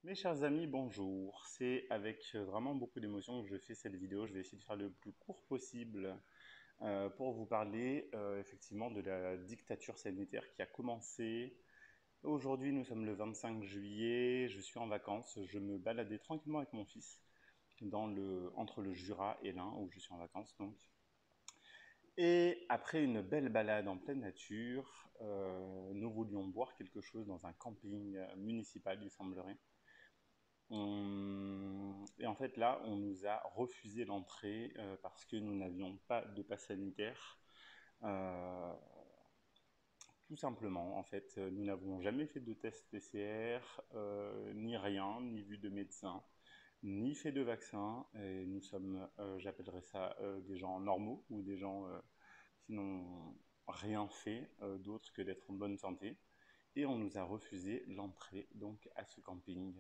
Mes chers amis, bonjour. C'est avec vraiment beaucoup d'émotion que je fais cette vidéo. Je vais essayer de faire le plus court possible pour vous parler effectivement de la dictature sanitaire qui a commencé. Aujourd'hui, nous sommes le 25 juillet, je suis en vacances, je me baladais tranquillement avec mon fils entre le Jura et l'Ain, où je suis en vacances donc. Et après une belle balade en pleine nature, nous voulions boire quelque chose dans un camping municipal, il semblerait. Et en fait, là, on nous a refusé l'entrée parce que nous n'avions pas de passe sanitaire. Euh, Tout simplement, en fait, nous n'avons jamais fait de test PCR, ni rien, ni vu de médecin, ni fait de vaccin. Et nous sommes, j'appellerais ça, des gens normaux ou des gens qui n'ont rien fait d'autre que d'être en bonne santé. Et on nous a refusé l'entrée donc à ce camping.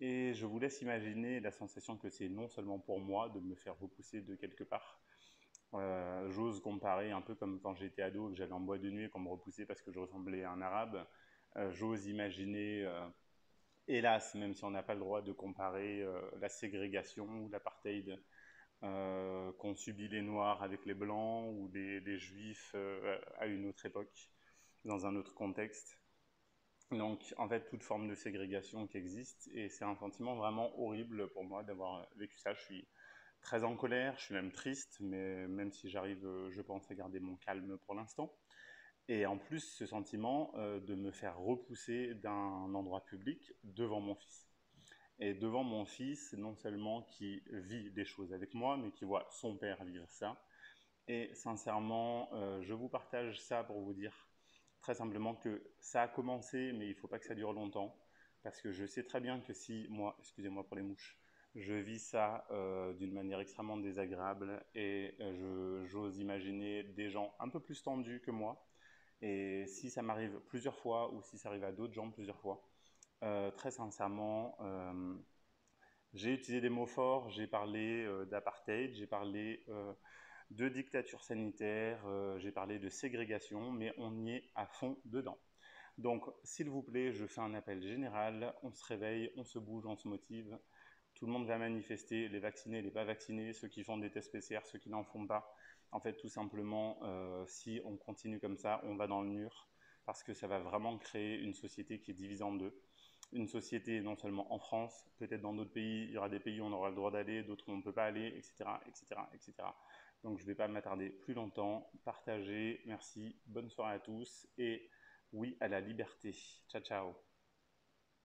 Et je vous laisse imaginer la sensation que c'est non seulement pour moi de me faire repousser de quelque part. J'ose comparer un peu comme quand j'étais ado, que j'allais en boîte de nuit et qu'on me repoussait parce que je ressemblais à un arabe. J'ose imaginer, hélas, même si on n'a pas le droit de comparer la ségrégation ou l'apartheid qu'ont subi les Noirs avec les Blancs ou les Juifs à une autre époque, dans un autre contexte. Donc, en fait, toute forme de ségrégation qui existe, et c'est un sentiment vraiment horrible pour moi d'avoir vécu ça. Je suis très en colère, je suis même triste, mais même si j'arrive, je pense, à garder mon calme pour l'instant. Et en plus, ce sentiment de me faire repousser d'un endroit public devant mon fils. Et devant mon fils, non seulement qui vit des choses avec moi, mais qui voit son père vivre ça. Et sincèrement, je vous partage ça pour vous dire très simplement que ça a commencé, mais il ne faut pas que ça dure longtemps. Parce que je sais très bien que si moi, excusez-moi pour les mouches, je vis ça d'une manière extrêmement désagréable et j'ose imaginer des gens un peu plus tendus que moi. Et si ça m'arrive plusieurs fois ou si ça arrive à d'autres gens plusieurs fois, très sincèrement, j'ai utilisé des mots forts, j'ai parlé d'apartheid, j'ai parlé de dictature sanitaire, j'ai parlé de ségrégation, mais on y est à fond dedans. Donc, s'il vous plaît, je fais un appel général, on se réveille, on se bouge, on se motive, tout le monde va manifester, les vaccinés, les pas vaccinés, ceux qui font des tests PCR, ceux qui n'en font pas. En fait, tout simplement, si on continue comme ça, on va dans le mur, parce que ça va vraiment créer une société qui est divisée en deux. Une société non seulement en France, peut-être dans d'autres pays, il y aura des pays où on aura le droit d'aller, d'autres où on ne peut pas aller, etc., etc., etc. Donc je ne vais pas m'attarder plus longtemps. Partagez, merci, bonne soirée à tous et oui à la liberté. Ciao, ciao.